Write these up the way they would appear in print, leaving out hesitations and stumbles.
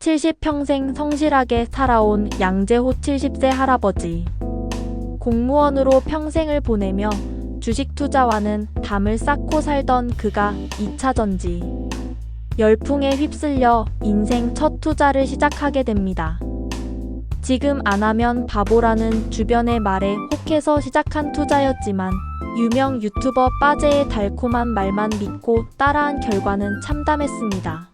70평생 성실하게 살아온 양재호 70세 할아버지. 공무원으로 평생을 보내며 주식 투자와는 담을 쌓고 살던 그가 2차 전지 열풍에 휩쓸려 인생 첫 투자를 시작하게 됩니다. 지금 안 하면 바보라는 주변의 말에 혹해서 시작한 투자였지만 유명 유튜버 빠제의 달콤한 말만 믿고 따라한 결과는 참담했습니다.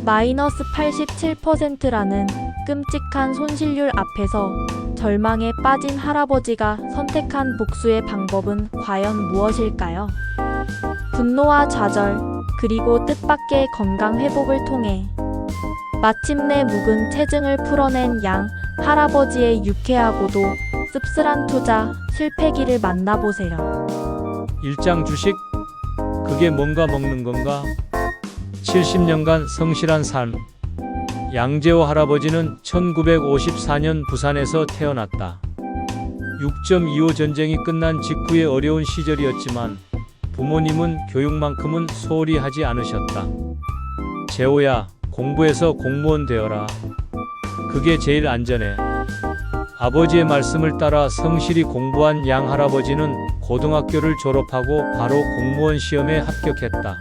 마이너스 87%라는 끔찍한 손실률 앞에서 절망에 빠진 할아버지가 선택한 복수의 방법은 과연 무엇일까요? 분노와 좌절, 그리고 뜻밖의 건강 회복을 통해 마침내 묵은 체증을 풀어낸 양 할아버지의 유쾌하고도 씁쓸한 투자 실패기를 만나보세요. 일장 주식? 그게 뭔가 먹는 건가? 70년간 성실한 삶. 양재호 할아버지는 1954년 부산에서 태어났다. 6.25 전쟁이 끝난 직후의 어려운 시절이었지만 부모님은 교육만큼은 소홀히 하지 않으셨다. 재호야, 공부해서 공무원 되어라. 그게 제일 안전해. 아버지의 말씀을 따라 성실히 공부한 양 할아버지는 고등학교를 졸업하고 바로 공무원 시험에 합격했다.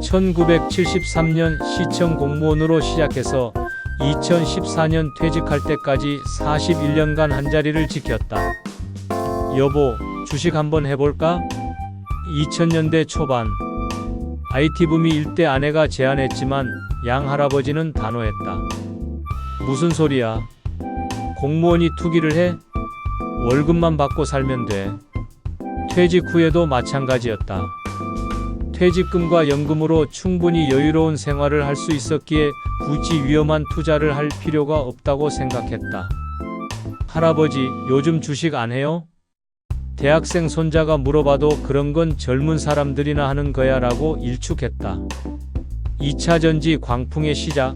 1973년 시청 공무원으로 시작해서 2014년 퇴직할 때까지 41년간 한자리를 지켰다. 여보, 주식 한번 해볼까? 2000년대 초반 IT 붐이 일대 아내가 제안했지만 양 할아버지는 단호했다. 무슨 소리야? 공무원이 투기를 해? 월급만 받고 살면 돼. 퇴직 후에도 마찬가지였다. 퇴직금과 연금으로 충분히 여유로운 생활을 할 수 있었기에 굳이 위험한 투자를 할 필요가 없다고 생각했다. 할아버지, 요즘 주식 안 해요? 대학생 손자가 물어봐도 그런 건 젊은 사람들이나 하는 거야 라고 일축했다. 2차 전지 광풍의 시작.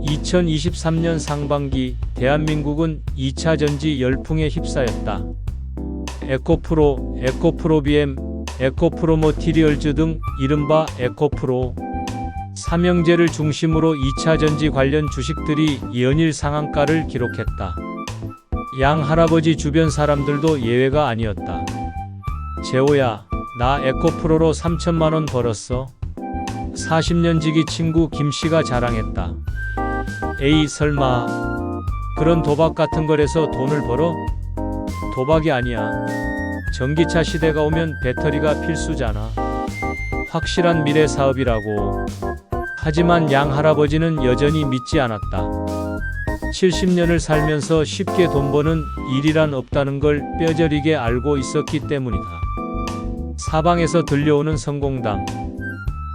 2023년 상반기 대한민국은 2차 전지 열풍에 휩싸였다. 에코프로, 에코프로비엠, 에코프로모티리얼즈 등 이른바 에코프로, 삼형제를 중심으로 2차 전지 관련 주식들이 연일 상한가를 기록했다. 양 할아버지 주변 사람들도 예외가 아니었다. 재호야, 나 에코프로로 3천만원 벌었어. 40년 지기 친구 김씨가 자랑했다. 에이, 설마 그런 도박 같은 거래서 돈을 벌어? 도박이 아니야. 전기차 시대가 오면 배터리가 필수잖아. 확실한 미래 사업이라고. 하지만 양 할아버지는 여전히 믿지 않았다. 70년을 살면서 쉽게 돈 버는 일이란 없다는 걸 뼈저리게 알고 있었기 때문이다. 사방에서 들려오는 성공담.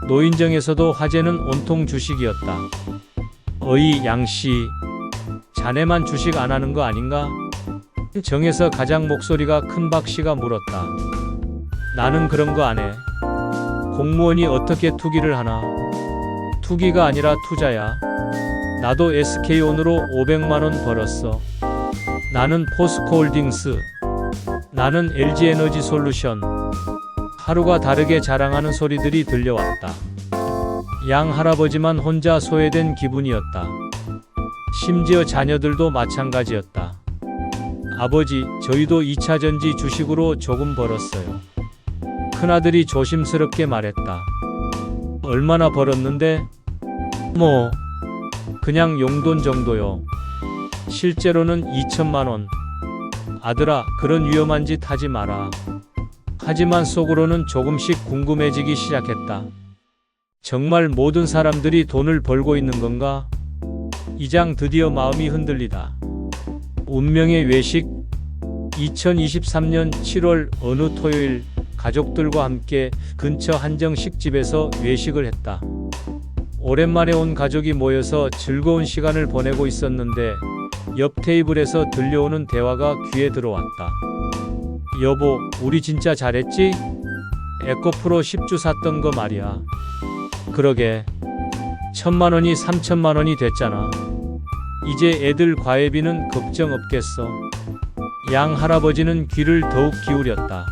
노인정에서도 화제는 온통 주식이었다. 어이, 양씨, 자네만 주식 안 하는 거 아닌가? 정에서 가장 목소리가 큰 박씨가 물었다. 나는 그런 거 안 해. 공무원이 어떻게 투기를 하나? 투기가 아니라 투자야. 나도 SK온으로 500만원 벌었어. 나는 포스코홀딩스. 나는 LG에너지솔루션. 하루가 다르게 자랑하는 소리들이 들려왔다. 양 할아버지만 혼자 소외된 기분이었다. 심지어 자녀들도 마찬가지였다. 아버지, 저희도 2차 전지 주식으로 조금 벌었어요. 큰아들이 조심스럽게 말했다. 얼마나 벌었는데? 뭐, 그냥 용돈 정도요. 실제로는 2천만원. 아들아, 그런 위험한 짓 하지 마라. 하지만 속으로는 조금씩 궁금해지기 시작했다. 정말 모든 사람들이 돈을 벌고 있는 건가? 이장 드디어 마음이 흔들리다. 운명의 외식. 2023년 7월 어느 토요일 가족들과 함께 근처 한정식집에서 외식을 했다. 오랜만에 온 가족이 모여서 즐거운 시간을 보내고 있었는데 옆 테이블에서 들려오는 대화가 귀에 들어왔다. 여보, 우리 진짜 잘했지? 에코프로 10주 샀던 거 말이야. 그러게. 1000만원이 3000만원이 됐잖아. 이제 애들 과외비는 걱정 없겠어. 양 할아버지는 귀를 더욱 기울였다.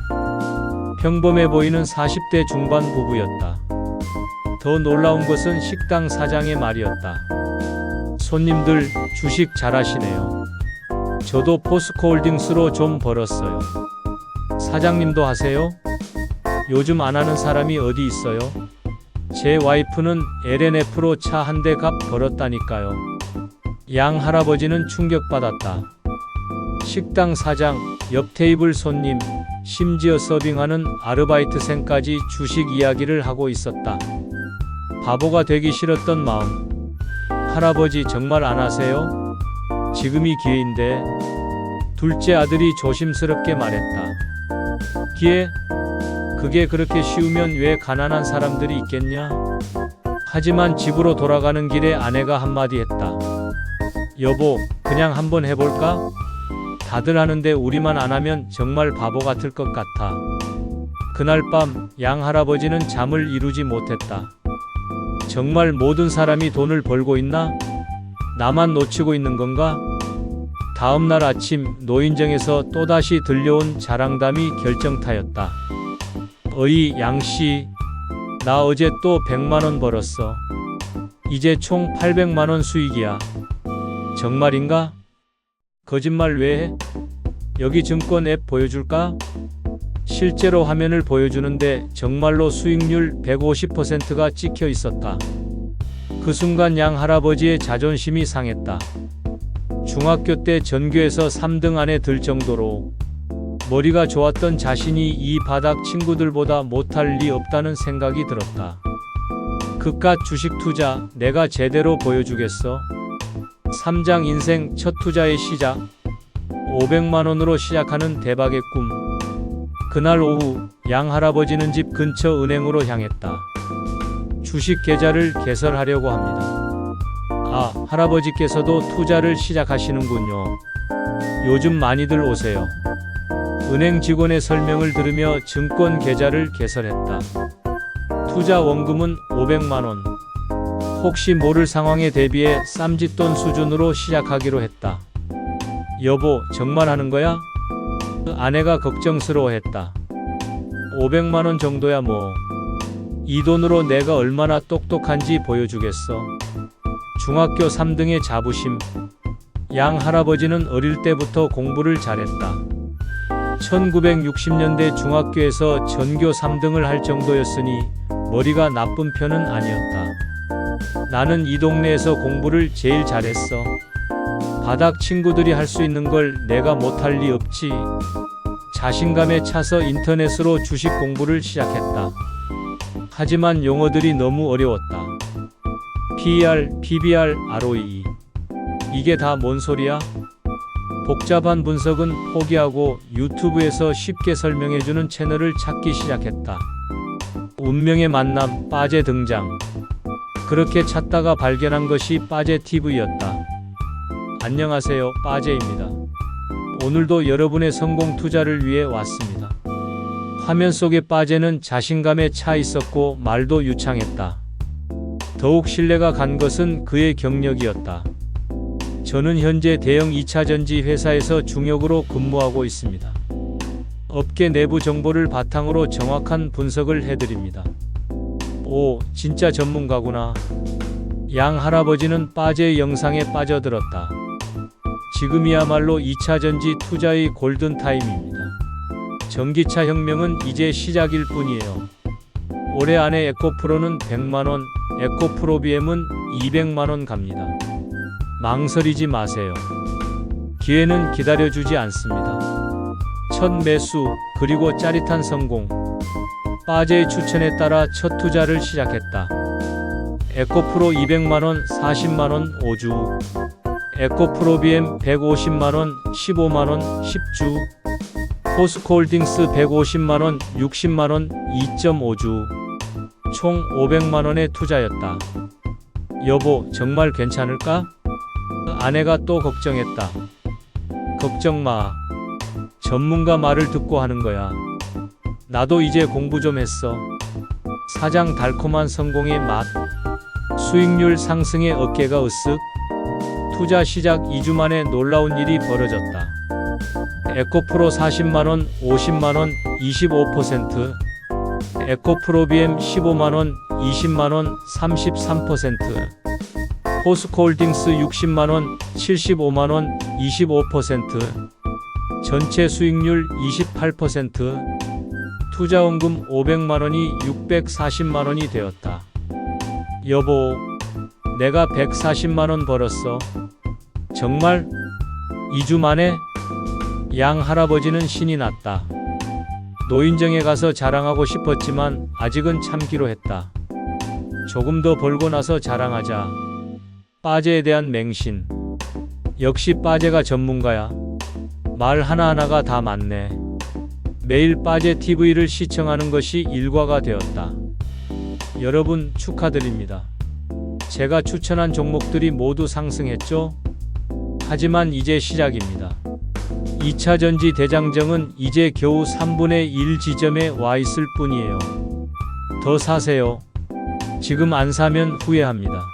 평범해 보이는 40대 중반 부부였다. 더 놀라운 것은 식당 사장의 말이었다. 손님들 주식 잘하시네요. 저도 포스코홀딩스로 좀 벌었어요. 사장님도 하세요? 요즘 안 하는 사람이 어디 있어요? 제 와이프는 LNF로 차 한 대 값 벌었다니까요. 양 할아버지는 충격받았다. 식당 사장, 옆 테이블 손님, 심지어 서빙하는 아르바이트생까지 주식 이야기를 하고 있었다. 바보가 되기 싫었던 마음. 할아버지 정말 안 하세요? 지금이 기회인데. 둘째 아들이 조심스럽게 말했다. 기회? 그게 그렇게 쉬우면 왜 가난한 사람들이 있겠냐? 하지만 집으로 돌아가는 길에 아내가 한마디 했다. 여보, 그냥 한번 해볼까? 다들 하는데 우리만 안 하면 정말 바보 같을 것 같아. 그날 밤 양 할아버지는 잠을 이루지 못했다. 정말 모든 사람이 돈을 벌고 있나? 나만 놓치고 있는 건가? 다음 날 아침 노인정에서 또다시 들려온 자랑담이 결정타였다. 어이 양씨, 나 어제 또 100만원 벌었어. 이제 총 800만원 수익이야. 정말인가? 거짓말 왜 해? 여기 증권 앱 보여줄까? 실제로 화면을 보여주는데 정말로 수익률 150%가 찍혀 있었다. 그 순간 양 할아버지의 자존심이 상했다. 중학교 때 전교에서 3등 안에 들 정도로 머리가 좋았던 자신이 이 바닥 친구들보다 못할 리 없다는 생각이 들었다. 그깟 주식 투자 내가 제대로 보여주겠어. 3장 인생 첫 투자의 시작. 500만원으로 시작하는 대박의 꿈. 그날 오후 양 할아버지는 집 근처 은행으로 향했다. 주식 계좌를 개설하려고 합니다. 아, 할아버지께서도 투자를 시작하시는군요. 요즘 많이들 오세요. 은행 직원의 설명을 들으며 증권 계좌를 개설했다. 투자 원금은 500만원. 혹시 모를 상황에 대비해 쌈짓돈 수준으로 시작하기로 했다. 여보, 정말 하는 거야? 아내가 걱정스러워했다. 500만원 정도야 뭐. 이 돈으로 내가 얼마나 똑똑한지 보여주겠어. 중학교 3등의 자부심. 양 할아버지는 어릴 때부터 공부를 잘했다. 1960년대 중학교에서 전교 3등을 할 정도였으니 머리가 나쁜 편은 아니었다. 나는 이 동네에서 공부를 제일 잘했어. 바닥 친구들이 할 수 있는 걸 내가 못할 리 없지. 자신감에 차서 인터넷으로 주식 공부를 시작했다. 하지만 용어들이 너무 어려웠다. PER, PBR, ROE. 이게 다 뭔 소리야? 복잡한 분석은 포기하고 유튜브에서 쉽게 설명해주는 채널을 찾기 시작했다. 운명의 만남, 빠제 등장. 그렇게 찾다가 발견한 것이 빠제 TV였다. 안녕하세요, 빠제입니다. 오늘도 여러분의 성공 투자를 위해 왔습니다. 화면 속의 빠제는 자신감에 차 있었고 말도 유창했다. 더욱 신뢰가 간 것은 그의 경력이었다. 저는 현재 대형 2차전지 회사에서 중역으로 근무하고 있습니다. 업계 내부 정보를 바탕으로 정확한 분석을 해드립니다. 오, 진짜 전문가구나. 양 할아버지는 빠제의 영상에 빠져들었다. 지금이야말로 2차전지 투자의 골든타임입니다. 전기차 혁명은 이제 시작일 뿐이에요. 올해 안에 에코프로는 100만원, 에코프로비엠은 200만원 갑니다. 망설이지 마세요. 기회는 기다려주지 않습니다. 첫 매수, 그리고 짜릿한 성공. 빠제의 추천에 따라 첫 투자를 시작했다. 에코프로 200만원, 40만원 5주. 에코프로비엠 150만원, 15만원 10주. 포스코홀딩스 150만원, 60만원 2.5주. 총 500만원의 투자였다. 여보, 정말 괜찮을까? 아내가 또 걱정했다. 걱정 마. 전문가 말을 듣고 하는 거야. 나도 이제 공부 좀 했어. 사장 달콤한 성공의 맛. 수익률 상승에 어깨가 으쓱. 투자 시작 2주 만에 놀라운 일이 벌어졌다. 에코프로 40만원, 50만원, 25%. 에코프로비엠 15만원, 20만원, 33%. 포스코홀딩스 60만원, 75만원, 25%, 전체 수익률 28%, 투자원금 500만원이 640만원이 되었다. 여보, 내가 140만원 벌었어. 정말? 2주 만에? 양 할아버지는 신이 났다. 노인정에 가서 자랑하고 싶었지만 아직은 참기로 했다. 조금 더 벌고 나서 자랑하자. 빠제에 대한 맹신. 역시 빠제가 전문가야. 말 하나하나가 다 맞네. 매일 빠제 TV를 시청하는 것이 일과가 되었다. 여러분 축하드립니다. 제가 추천한 종목들이 모두 상승했죠? 하지만 이제 시작입니다. 2차 전지 대장정은 이제 겨우 3분의 1 지점에 와 있을 뿐이에요. 더 사세요. 지금 안 사면 후회합니다.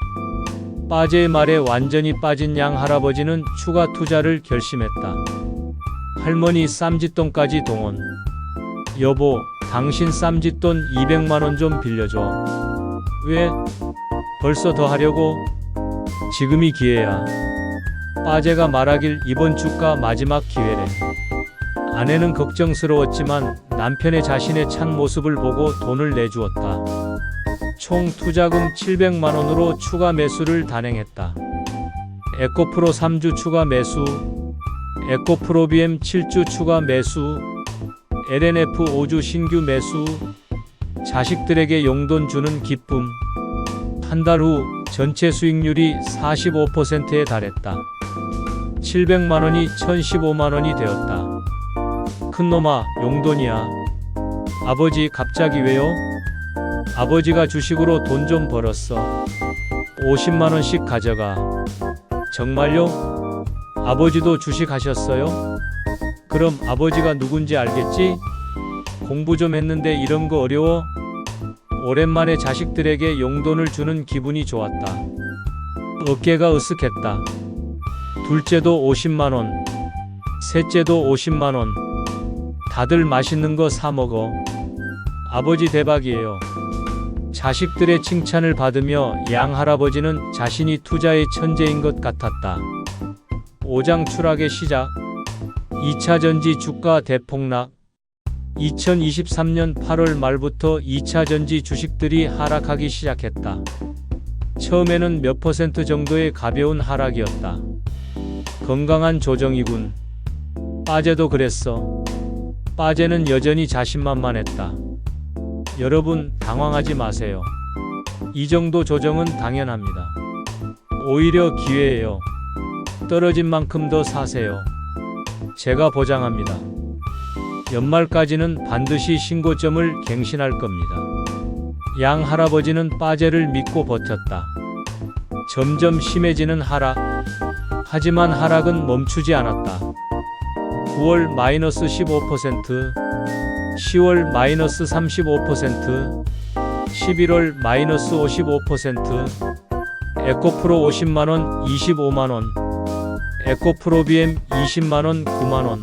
빠제의 말에 완전히 빠진 양 할아버지는 추가 투자를 결심했다. 할머니 쌈짓돈까지 동원. 여보, 당신 쌈짓돈 200만원 좀 빌려줘. 왜? 벌써 더 하려고? 지금이 기회야. 빠제가 말하길 이번 주가 마지막 기회래. 아내는 걱정스러웠지만 남편의 자신의 찬 모습을 보고 돈을 내주었다. 총 투자금 700만원으로 추가 매수를 단행했다. 에코프로 3주 추가 매수, 에코프로비엠 7주 추가 매수, LNF 5주 신규 매수, 자식들에게 용돈 주는 기쁨. 한 달 후 전체 수익률이 45%에 달했다. 700만원이 1015만원이 되었다. 큰놈아, 용돈이야. 아버지 갑자기 왜요? 아버지가 주식으로 돈 좀 벌었어. 50만원씩 가져가. 정말요? 아버지도 주식 하셨어요? 그럼 아버지가 누군지 알겠지? 공부 좀 했는데 이런 거 어려워? 오랜만에 자식들에게 용돈을 주는 기분이 좋았다. 어깨가 으쓱했다. 둘째도 50만원, 셋째도 50만원. 다들 맛있는 거 사 먹어. 아버지 대박이에요. 자식들의 칭찬을 받으며 양 할아버지는 자신이 투자의 천재인 것 같았다. 오장 추락의 시작. 2차 전지 주가 대폭락. 2023년 8월 말부터 2차 전지 주식들이 하락하기 시작했다. 처음에는 몇 퍼센트 정도의 가벼운 하락이었다. 건강한 조정이군. 빠제도 그랬어. 빠제는 여전히 자신만만했다. 여러분 당황하지 마세요. 이 정도 조정은 당연합니다. 오히려 기회예요. 떨어진 만큼 더 사세요. 제가 보장합니다. 연말까지는 반드시 신고점을 갱신할 겁니다. 양 할아버지는 빠제를 믿고 버텼다. 점점 심해지는 하락. 하지만 하락은 멈추지 않았다. 9월 마이너스 15%, 10월 마이너스 35%, 11월 마이너스 55%, 에코프로 50만원, 25만원, 에코프로비엠 20만원, 9만원,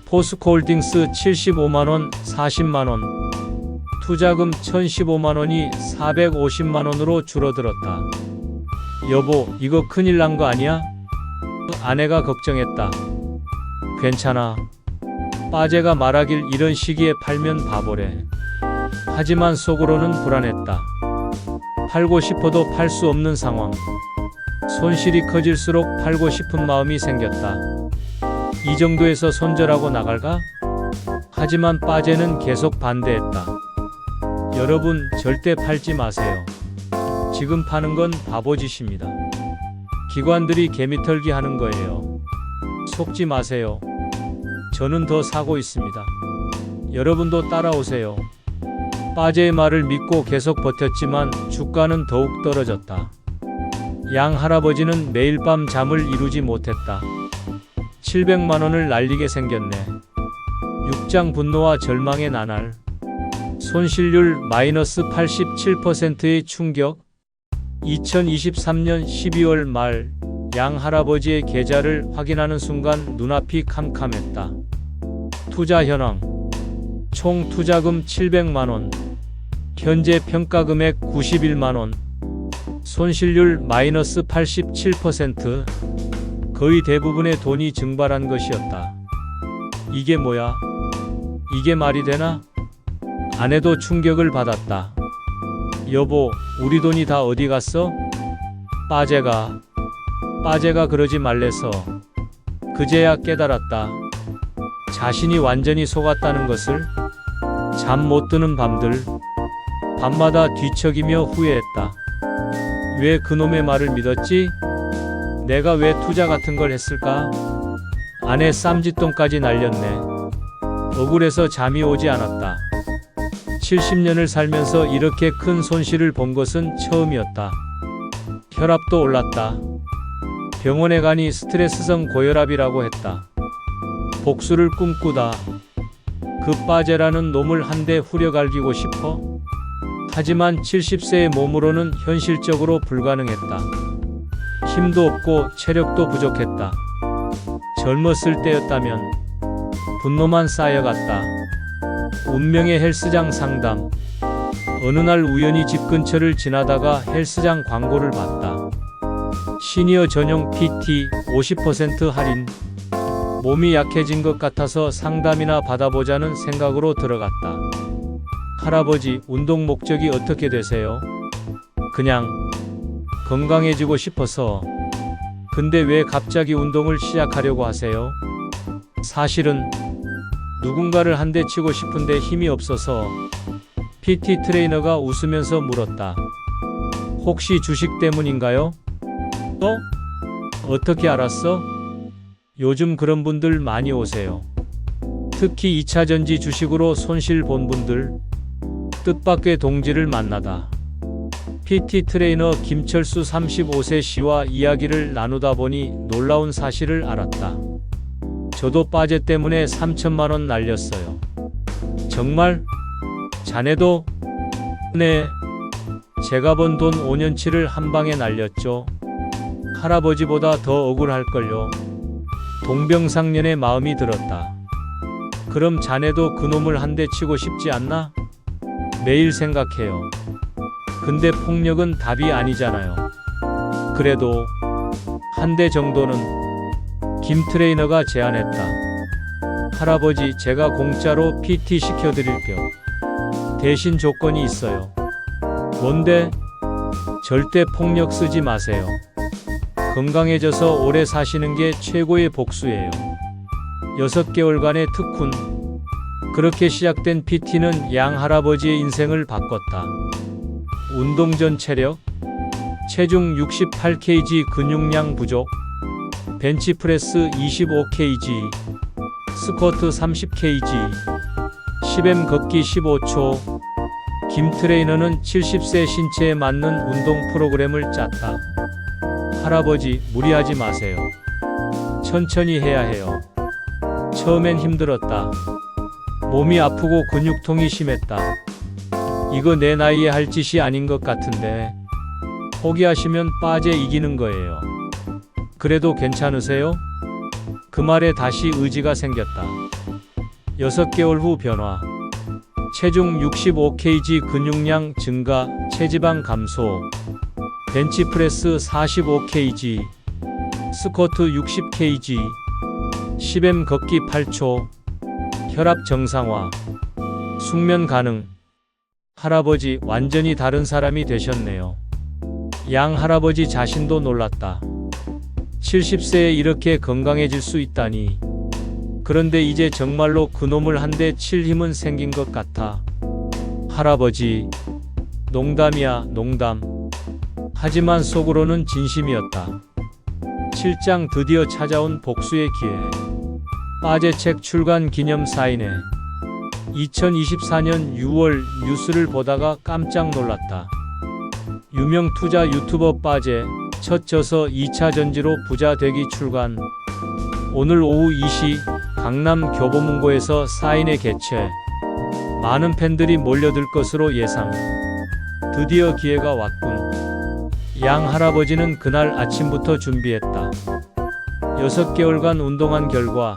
포스코홀딩스 75만원, 40만원, 투자금 1015만원이 450만원으로 줄어들었다. 여보, 이거 큰일 난 거 아니야? 아내가 걱정했다. 괜찮아. 빠제가 말하길 이런 시기에 팔면 바보래. 하지만 속으로는 불안했다. 팔고 싶어도 팔 수 없는 상황. 손실이 커질수록 팔고 싶은 마음이 생겼다. 이 정도에서 손절하고 나갈까? 하지만 빠제는 계속 반대했다. 여러분 절대 팔지 마세요. 지금 파는 건 바보짓입니다. 기관들이 개미털기 하는 거예요. 속지 마세요. 저는 더 사고 있습니다. 여러분도 따라오세요. 빠제의 말을 믿고 계속 버텼지만 주가는 더욱 떨어졌다. 양 할아버지는 매일 밤 잠을 이루지 못했다. 700만원을 날리게 생겼네. 6장 분노와 절망의 나날. 손실률 마이너스 87%의 충격. 2023년 12월 말 양 할아버지의 계좌를 확인하는 순간 눈앞이 캄캄했다. 투자 현황. 총 투자금 700만원. 현재 평가금액 91만원. 손실률 마이너스 87%, 거의 대부분의 돈이 증발한 것이었다. 이게 뭐야? 이게 말이 되나? 아내도 충격을 받았다. 여보, 우리 돈이 다 어디 갔어? 빠제가 그러지 말래서. 그제야 깨달았다. 자신이 완전히 속았다는 것을. 잠 못 드는 밤들, 밤마다 뒤척이며 후회했다. 왜 그놈의 말을 믿었지? 내가 왜 투자 같은 걸 했을까? 아내 쌈짓돈까지 날렸네. 억울해서 잠이 오지 않았다. 70년을 살면서 이렇게 큰 손실을 본 것은 처음이었다. 혈압도 올랐다. 병원에 가니 스트레스성 고혈압이라고 했다. 복수를 꿈꾸다. 그 빠제라는 놈을 한 대 후려갈기고 싶어? 하지만 70세의 몸으로는 현실적으로 불가능했다. 힘도 없고 체력도 부족했다. 젊었을 때였다면 분노만 쌓여갔다. 운명의 헬스장 상담. 어느 날 우연히 집 근처를 지나다가 헬스장 광고를 봤다. 시니어 전용 PT 50% 할인. 몸이 약해진 것 같아서 상담이나 받아보자는 생각으로 들어갔다. 할아버지, 운동 목적이 어떻게 되세요? 그냥 건강해지고 싶어서. 근데 왜 갑자기 운동을 시작하려고 하세요? 사실은 누군가를 한 대 치고 싶은데 힘이 없어서. PT 트레이너가 웃으면서 물었다. 혹시 주식 때문인가요? 어떻게 알았어? 요즘 그런 분들 많이 오세요. 특히 2차전지 주식으로 손실 본 분들. 뜻밖의 동지를 만나다. PT 트레이너 김철수 35세 씨와 이야기를 나누다 보니 놀라운 사실을 알았다. 저도 빠제 때문에 3천만 원 날렸어요. 정말? 자네도? 네. 제가 번 돈 5년치를 한 방에 날렸죠. 할아버지보다 더 억울할걸요. 동병상련의 마음이 들었다. 그럼 자네도 그놈을 한 대 치고 싶지 않나? 매일 생각해요. 근데 폭력은 답이 아니잖아요. 그래도 한 대 정도는. 김 트레이너가 제안했다. 할아버지, 제가 공짜로 PT 시켜드릴게요. 대신 조건이 있어요. 뭔데? 절대 폭력 쓰지 마세요. 건강해져서 오래 사시는 게 최고의 복수예요. 6개월간의 특훈. 그렇게 시작된 PT는 양 할아버지의 인생을 바꿨다. 운동 전 체력, 체중 68kg 근육량 부족, 벤치프레스 25kg, 스쿼트 30kg, 10M 걷기 15초. 김 트레이너는 70세 신체에 맞는 운동 프로그램을 짰다. 할아버지, 무리하지 마세요. 천천히 해야 해요. 처음엔 힘들었다. 몸이 아프고 근육통이 심했다. 이거 내 나이에 할 짓이 아닌 것 같은데. 포기하시면 빠제 이기는 거예요. 그래도 괜찮으세요? 그 말에 다시 의지가 생겼다. 6개월 후 변화. 체중 65kg 근육량 증가, 체지방 감소. 벤치프레스 45kg, 스쿼트 60kg, 10M 걷기 8초, 혈압 정상화, 숙면 가능. 할아버지, 완전히 다른 사람이 되셨네요. 양 할아버지 자신도 놀랐다. 70세에 이렇게 건강해질 수 있다니. 그런데 이제 정말로 그놈을 한 대 칠 힘은 생긴 것 같아. 할아버지, 농담이야, 농담. 하지만 속으로는 진심이었다. 7장 드디어 찾아온 복수의 기회. 빠제책 출간 기념 사인회. 2024년 6월 뉴스를 보다가 깜짝 놀랐다. 유명 투자 유튜버 빠제, 첫 저서 2차 전지로 부자 되기 출간. 오늘 오후 2시 강남 교보문고에서 사인회 개최. 많은 팬들이 몰려들 것으로 예상. 드디어 기회가 왔군. 양 할아버지는 그날 아침부터 준비했다. 6개월간 운동한 결과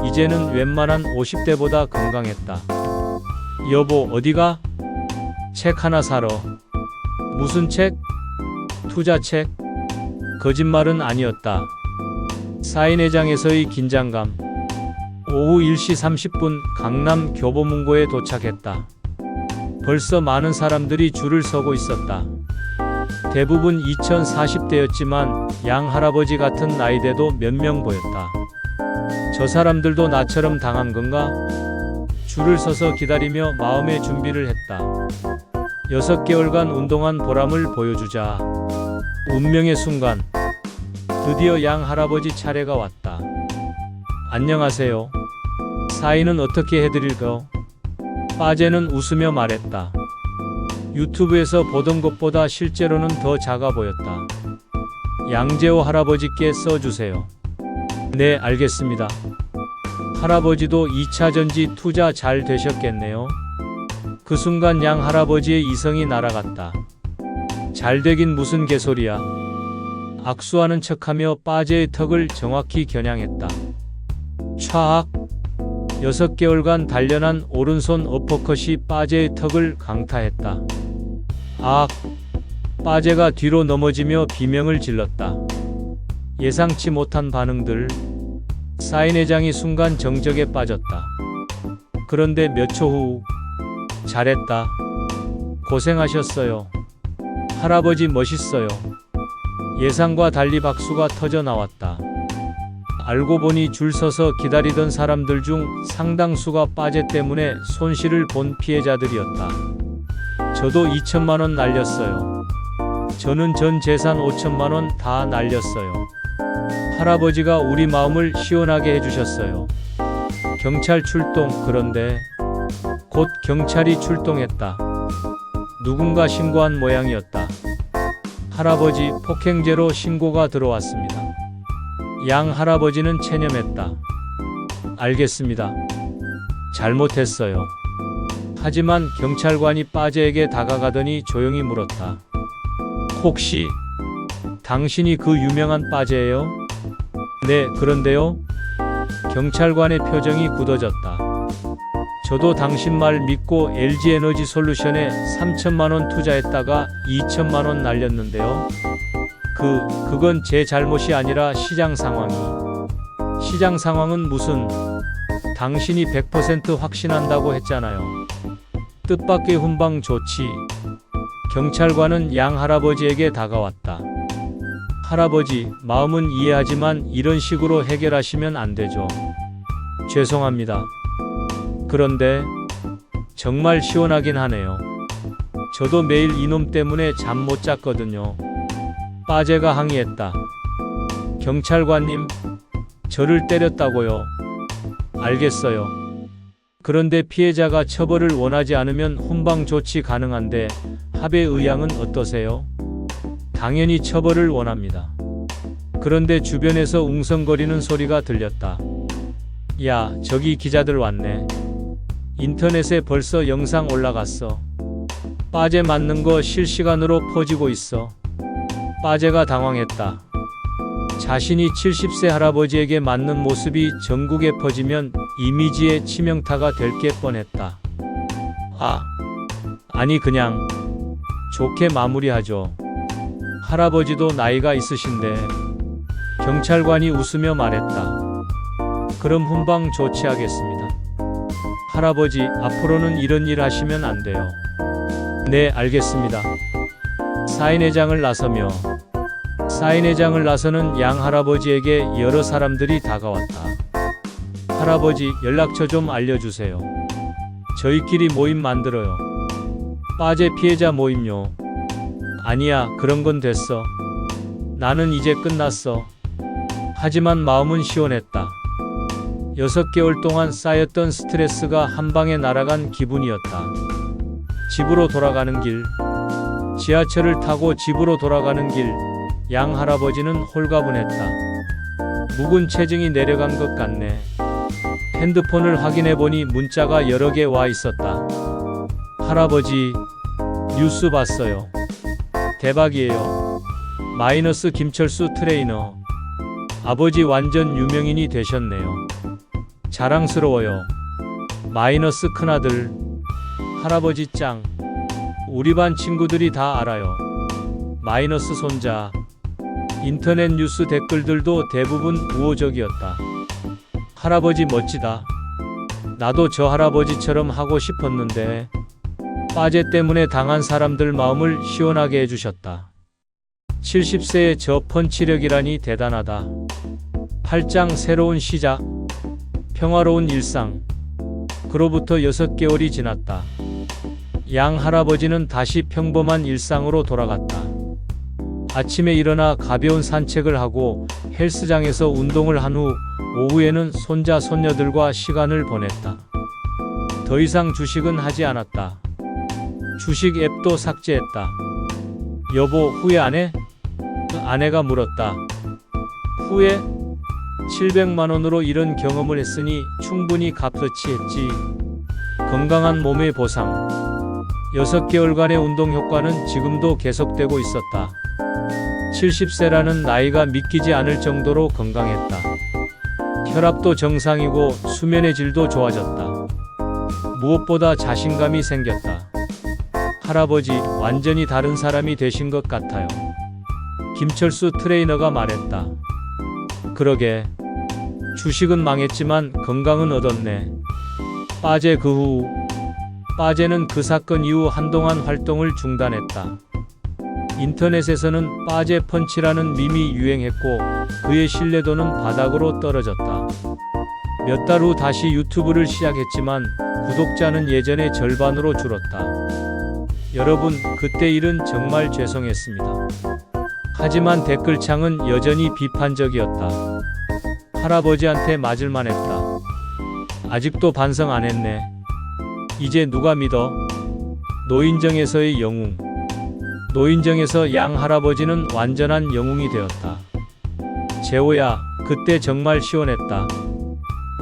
이제는 웬만한 50대보다 건강했다. 여보, 어디가? 책 하나 사러. 무슨 책? 투자책? 거짓말은 아니었다. 사인회장에서의 긴장감. 오후 1시 30분 강남 교보문고에 도착했다. 벌써 많은 사람들이 줄을 서고 있었다. 대부분 2040대였지만 양 할아버지 같은 나이대도 몇 명 보였다. 저 사람들도 나처럼 당한 건가? 줄을 서서 기다리며 마음의 준비를 했다. 6개월간 운동한 보람을 보여주자. 운명의 순간. 드디어 양 할아버지 차례가 왔다. 안녕하세요. 사인은 어떻게 해드릴까? 빠제는 웃으며 말했다. 유튜브에서 보던 것보다 실제로는 더 작아 보였다. 양재호 할아버지께 써주세요. 네, 알겠습니다. 할아버지도 2차 전지 투자 잘 되셨겠네요. 그 순간 양 할아버지의 이성이 날아갔다. 잘 되긴 무슨 개소리야. 악수하는 척하며 빠제의 턱을 정확히 겨냥했다. 촤악. 6개월간 단련한 오른손 어퍼컷이 빠제의 턱을 강타했다. 악. 빠제가 뒤로 넘어지며 비명을 질렀다. 예상치 못한 반응들. 사인회장이 순간 정적에 빠졌다. 그런데 몇 초 후. 잘했다. 고생하셨어요. 할아버지 멋있어요. 예상과 달리 박수가 터져 나왔다. 알고 보니 줄 서서 기다리던 사람들 중 상당수가 빠제 때문에 손실을 본 피해자들이었다. 저도 2천만 원 날렸어요. 저는 전 재산 5천만 원 다 날렸어요. 할아버지가 우리 마음을 시원하게 해주셨어요. 경찰 출동. 그런데 곧 경찰이 출동했다. 누군가 신고한 모양이었다. 할아버지 폭행죄로 신고가 들어왔습니다. 양 할아버지는 체념했다. 알겠습니다. 잘못했어요. 하지만 경찰관이 빠제에게 다가가더니 조용히 물었다. 혹시 당신이 그 유명한 빠제예요? 네, 그런데요? 경찰관의 표정이 굳어졌다. 저도 당신 말 믿고 LG에너지 솔루션에 3천만 원 투자했다가 2천만 원 날렸는데요. 그건 제 잘못이 아니라 시장 상황이. 시장 상황은 무슨? 당신이 100% 확신한다고 했잖아요. 뜻밖의 훈방 조치. 경찰관은 양 할아버지에게 다가왔다. 할아버지, 마음은 이해하지만 이런 식으로 해결하시면 안 되죠. 죄송합니다. 그런데 정말 시원하긴 하네요. 저도 매일 이놈 때문에 잠 못 잤거든요. 빠제가 항의했다. 경찰관님, 저를 때렸다고요. 알겠어요. 그런데 피해자가 처벌을 원하지 않으면 훈방 조치 가능한데 합의 의향은 어떠세요? 당연히 처벌을 원합니다. 그런데 주변에서 웅성거리는 소리가 들렸다. 야, 저기 기자들 왔네. 인터넷에 벌써 영상 올라갔어. 빠제 맞는 거 실시간으로 퍼지고 있어. 빠제가 당황했다. 자신이 70세 할아버지에게 맞는 모습이 전국에 퍼지면 이미지에 치명타가 될 게 뻔했다. 아니 그냥 좋게 마무리하죠. 할아버지도 나이가 있으신데. 경찰관이 웃으며 말했다. 그럼 훈방 조치하겠습니다. 할아버지, 앞으로는 이런 일 하시면 안 돼요. 네, 알겠습니다. 사인회장을 나서는 양 할아버지에게 여러 사람들이 다가왔다. 할아버지, 연락처 좀 알려주세요. 저희끼리 모임 만들어요. 빠제 피해자 모임요. 아니야, 그런 건 됐어. 나는 이제 끝났어. 하지만 마음은 시원했다. 6개월 동안 쌓였던 스트레스가 한 방에 날아간 기분이었다. 집으로 돌아가는 길. 지하철을 타고 집으로 돌아가는 길. 양 할아버지는 홀가분했다. 묵은 체증이 내려간 것 같네. 핸드폰을 확인해보니 문자가 여러 개 와 있었다. 할아버지, 뉴스 봤어요. 대박이에요. 마이너스 김철수 트레이너. 아버지 완전 유명인이 되셨네요. 자랑스러워요. 마이너스 큰아들. 할아버지 짱. 우리 반 친구들이 다 알아요. 마이너스 손자. 인터넷 뉴스 댓글들도 대부분 우호적이었다. 할아버지 멋지다. 나도 저 할아버지처럼 하고 싶었는데. 빠제 때문에 당한 사람들 마음을 시원하게 해주셨다. 70세의 저 펀치력이라니 대단하다. 8장 새로운 시작. 평화로운 일상. 그로부터 6개월이 지났다. 양 할아버지는 다시 평범한 일상으로 돌아갔다. 아침에 일어나 가벼운 산책을 하고 헬스장에서 운동을 한 후 오후에는 손자 손녀들과 시간을 보냈다. 더 이상 주식은 하지 않았다. 주식 앱도 삭제했다. 여보, 후회 안 해? 아내가 물었다. 후회? 700만 원으로 이런 경험을 했으니 충분히 값어치 했지. 건강한 몸의 보상. 6개월간의 운동 효과는 지금도 계속되고 있었다. 70세라는 나이가 믿기지 않을 정도로 건강했다. 혈압도 정상이고 수면의 질도 좋아졌다. 무엇보다 자신감이 생겼다. 할아버지, 완전히 다른 사람이 되신 것 같아요. 김철수 트레이너가 말했다. 그러게. 주식은 망했지만 건강은 얻었네. 빠제 그 후. 빠제는 그 사건 이후 한동안 활동을 중단했다. 인터넷에서는 빠제 펀치라는 밈이 유행했고 그의 신뢰도는 바닥으로 떨어졌다. 몇 달 후 다시 유튜브를 시작했지만 구독자는 예전의 절반으로 줄었다. 여러분, 그때 일은 정말 죄송했습니다. 하지만 댓글창은 여전히 비판적이었다. 할아버지한테 맞을만 했다. 아직도 반성 안 했네. 이제 누가 믿어? 노인정에서의 영웅. 노인정에서 양 할아버지는 완전한 영웅이 되었다. 재호야, 그때 정말 시원했다.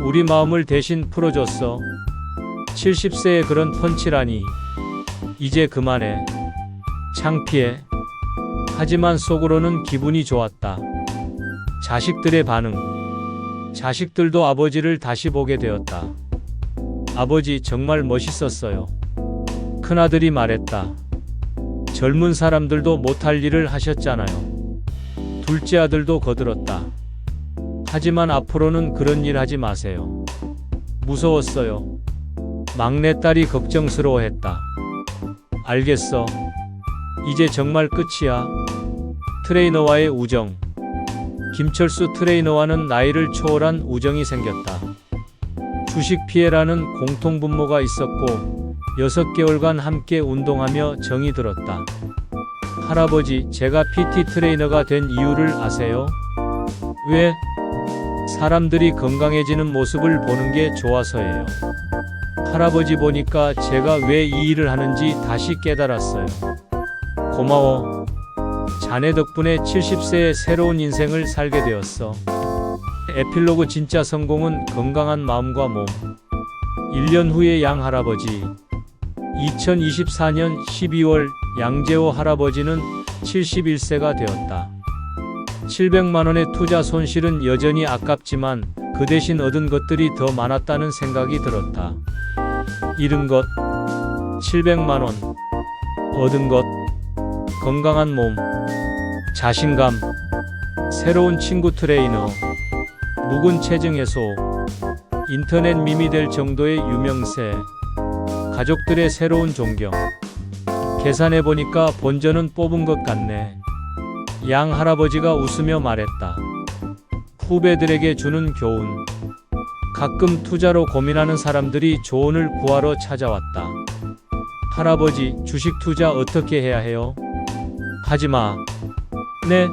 우리 마음을 대신 풀어줬어. 70세의 그런 펀치라니. 이제 그만해. 창피해. 하지만 속으로는 기분이 좋았다. 자식들의 반응. 자식들도 아버지를 다시 보게 되었다. 아버지 정말 멋있었어요. 큰아들이 말했다. 젊은 사람들도 못할 일을 하셨잖아요. 둘째 아들도 거들었다. 하지만 앞으로는 그런 일 하지 마세요. 무서웠어요. 막내딸이 걱정스러워했다. 알겠어. 이제 정말 끝이야. 트레이너와의 우정. 김철수 트레이너와는 나이를 초월한 우정이 생겼다. 주식 피해라는 공통분모가 있었고 6개월간 함께 운동하며 정이 들었다. 할아버지, 제가 PT 트레이너가 된 이유를 아세요? 왜? 사람들이 건강해지는 모습을 보는 게 좋아서예요. 할아버지 보니까 제가 왜 이 일을 하는지 다시 깨달았어요. 고마워. 자네 덕분에 70세의 새로운 인생을 살게 되었어. 에필로그 진짜 성공은 건강한 마음과 몸. 1년 후의 양 할아버지. 2024년 12월 양재호 할아버지는 71세가 되었다. 700만 원의 투자 손실은 여전히 아깝지만 그 대신 얻은 것들이 더 많았다는 생각이 들었다. 잃은 것 700만 원, 얻은 것 건강한 몸, 자신감, 새로운 친구 트레이너, 묵은 체증 해소, 인터넷 밈이 될 정도의 유명세, 가족들의 새로운 존경. 계산해보니까 본전은 뽑은 것 같네. 양 할아버지가 웃으며 말했다. 후배들에게 주는 교훈. 가끔 투자로 고민하는 사람들이 조언을 구하러 찾아왔다. 할아버지, 주식 투자 어떻게 해야 해요? 하지마. 네.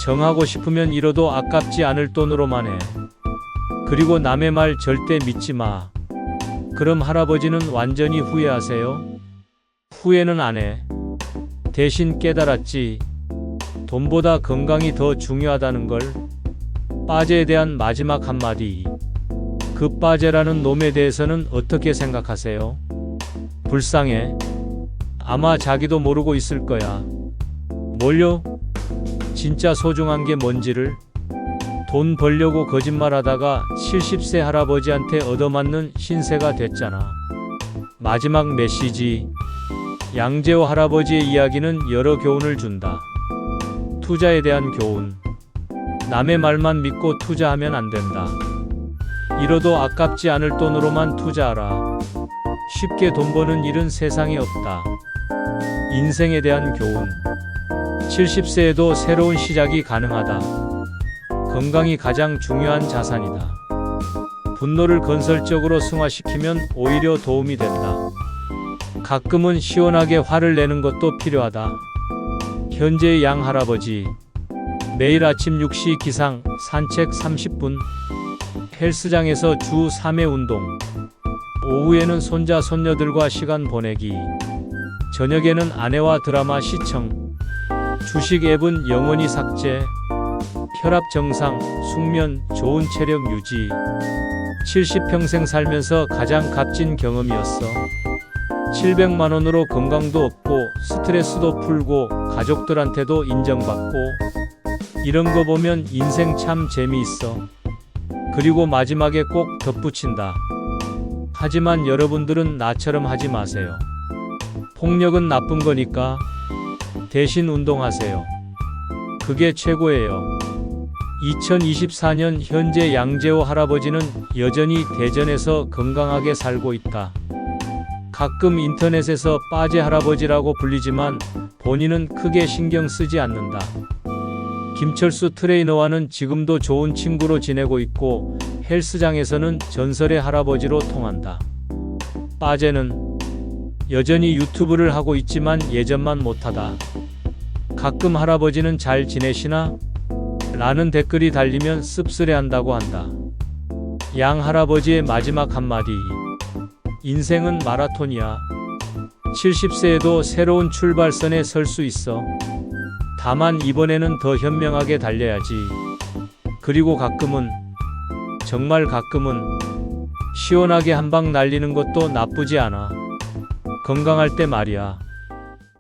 정하고 싶으면 잃어도 아깝지 않을 돈으로만 해. 그리고 남의 말 절대 믿지 마. 그럼 할아버지는 완전히 후회하세요? 후회는 안 해. 대신 깨달았지. 돈보다 건강이 더 중요하다는 걸. 빠제에 대한 마지막 한마디. 그 빠제라는 놈에 대해서는 어떻게 생각하세요? 불쌍해. 아마 자기도 모르고 있을 거야. 뭘요? 진짜 소중한 게 뭔지를. 돈 벌려고 거짓말하다가 70세 할아버지한테 얻어맞는 신세가 됐잖아. 마지막 메시지. 양재호 할아버지의 이야기는 여러 교훈을 준다. 투자에 대한 교훈. 남의 말만 믿고 투자하면 안 된다. 잃어도 아깝지 않을 돈으로만 투자하라. 쉽게 돈 버는 일은 세상에 없다. 인생에 대한 교훈. 70세에도 새로운 시작이 가능하다. 건강이 가장 중요한 자산이다. 분노를 건설적으로 승화시키면 오히려 도움이 된다. 가끔은 시원하게 화를 내는 것도 필요하다. 현재의 양 할아버지. 매일 아침 6시 기상, 산책 30분. 헬스장에서 주 3회 운동. 오후에는 손자 손녀들과 시간 보내기. 저녁에는 아내와 드라마 시청. 주식 앱은 영원히 삭제. 혈압 정상, 숙면, 좋은 체력 유지. 70평생 살면서 가장 값진 경험이었어. 700만 원으로 건강도 얻고 스트레스도 풀고 가족들한테도 인정받고. 이런 거 보면 인생 참 재미있어. 그리고 마지막에 꼭 덧붙인다. 하지만 여러분들은 나처럼 하지 마세요. 폭력은 나쁜 거니까 대신 운동하세요. 그게 최고예요. 2024년 현재 양재호 할아버지는 여전히 대전에서 건강하게 살고 있다. 가끔 인터넷에서 빠제 할아버지라고 불리지만 본인은 크게 신경 쓰지 않는다. 김철수 트레이너와는 지금도 좋은 친구로 지내고 있고 헬스장에서는 전설의 할아버지로 통한다. 빠제는 여전히 유튜브를 하고 있지만 예전만 못하다. 가끔 할아버지는 잘 지내시나? 라는 댓글이 달리면 씁쓸해한다고 한다. 양 할아버지의 마지막 한마디. 인생은 마라톤이야. 70세에도 새로운 출발선에 설 수 있어. 다만 이번에는 더 현명하게 달려야지. 그리고 가끔은, 정말 가끔은 시원하게 한 방 날리는 것도 나쁘지 않아. 건강할 때 말이야.